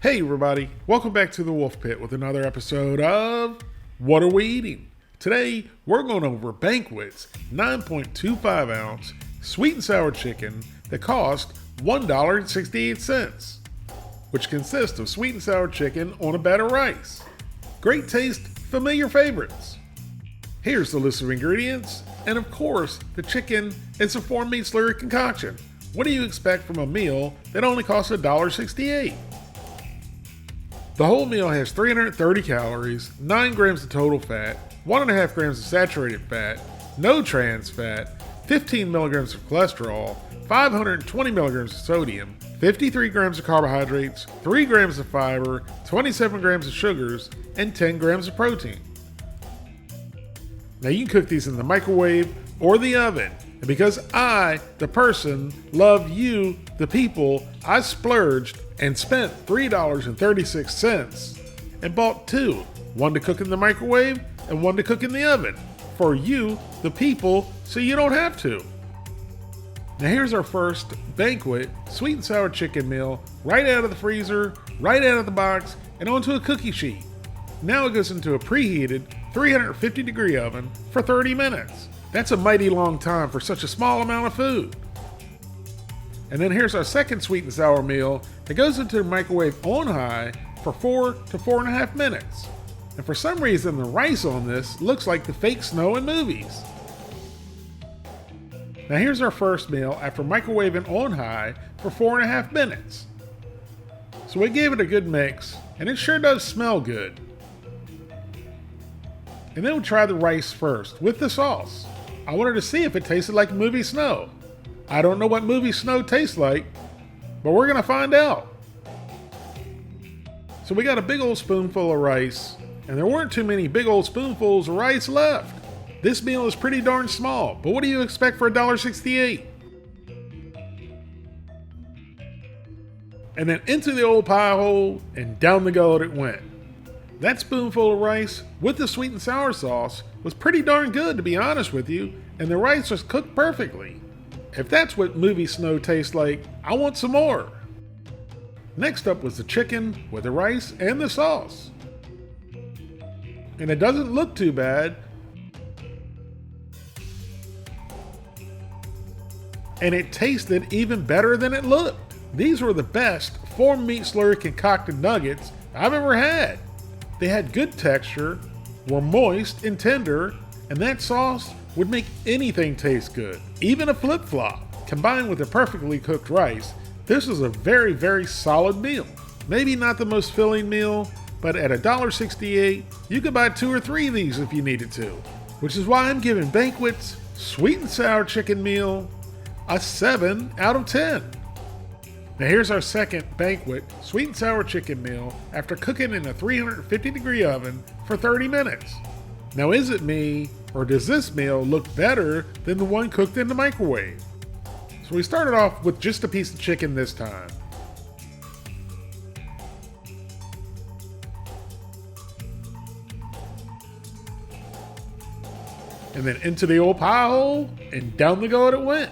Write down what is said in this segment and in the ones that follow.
Hey everybody, welcome back to the Wolf Pit with another episode of What Are We Eating? Today, we're going over Banquet's 9.25 ounce sweet and sour chicken that cost $1.68, which consists of sweet and sour chicken on a bed of rice. Great taste, familiar favorites. Here's the list of ingredients, and of course, the chicken is a 4-meat slurry concoction. What do you expect from a meal that only costs $1.68? The whole meal has 330 calories, 9 grams of total fat, 1.5 grams of saturated fat, no trans fat, 15 milligrams of cholesterol, 520 milligrams of sodium, 53 grams of carbohydrates, 3 grams of fiber, 27 grams of sugars, and 10 grams of protein. Now you can cook these in the microwave or the oven. And because I, the person, love you, the people, I splurged and spent $3.36 and bought two. One to cook in the microwave and one to cook in the oven. For you, the people, so you don't have to. Now here's our first Banquet sweet and sour chicken meal, right out of the freezer, right out of the box, and onto a cookie sheet. Now it goes into a preheated 350 degree oven for 30 minutes. That's a mighty long time for such a small amount of food. And then here's our second sweet and sour meal that goes into the microwave on high for 4 to 4.5 minutes. And for some reason the rice on this looks like the fake snow in movies. Now here's our first meal after microwaving on high for 4.5 minutes. So we gave it a good mix, and it sure does smell good. And then we'll try the rice first with the sauce. I wanted to see if it tasted like movie snow. I don't know what movie snow tastes like, but we're gonna find out. So we got a big old spoonful of rice, and there weren't too many big old spoonfuls of rice left. This meal is pretty darn small, but what do you expect for $1.68? And then into the old pie hole, and down the gullet it went. That spoonful of rice with the sweet and sour sauce was pretty darn good, to be honest with you, and the rice was cooked perfectly. If that's what movie snow tastes like, I want some more. Next up was the chicken with the rice and the sauce. And it doesn't look too bad. And it tasted even better than it looked. These were the best 4-meat slurry concocted nuggets I've ever had. They had good texture, were moist and tender, and that sauce would make anything taste good, even a flip-flop. Combined with the perfectly cooked rice, this is a very, very solid meal. Maybe not the most filling meal, but at $1.68, you could buy 2 or 3 of these if you needed to. Which is why I'm giving Banquet's sweet and sour chicken meal a 7 out of 10. Now here's our second Banquet sweet and sour chicken meal after cooking in a 350 degree oven for 30 minutes. Now is it me, or does this meal look better than the one cooked in the microwave? So we started off with just a piece of chicken this time. And then into the old pie hole, and down the gullet it went.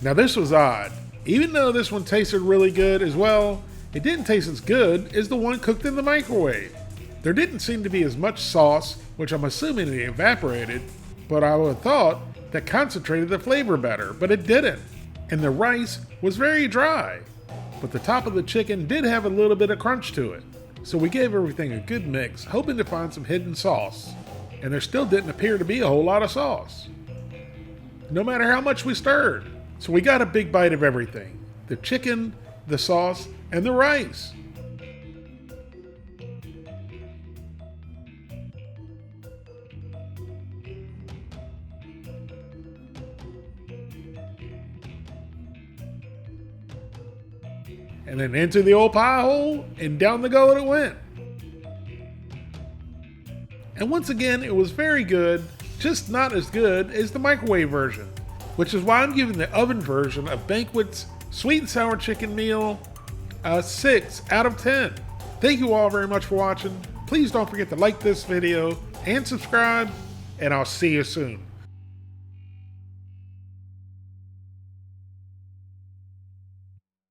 Now this was odd. Even though this one tasted really good as well, it didn't taste as good as the one cooked in the microwave. There didn't seem to be as much sauce, which I'm assuming it evaporated, but I would have thought that concentrated the flavor better, but it didn't. And the rice was very dry, but the top of the chicken did have a little bit of crunch to it. So we gave everything a good mix, hoping to find some hidden sauce. And there still didn't appear to be a whole lot of sauce, no matter how much we stirred. So we got a big bite of everything. The chicken, the sauce, and the rice. And then into the old pie hole, and down the gullet it went. And once again, it was very good, just not as good as the microwave version. Which is why I'm giving the oven version of Banquet's sweet and sour chicken meal a 6 out of 10. Thank you all very much for watching. Please don't forget to like this video and subscribe, and I'll see you soon.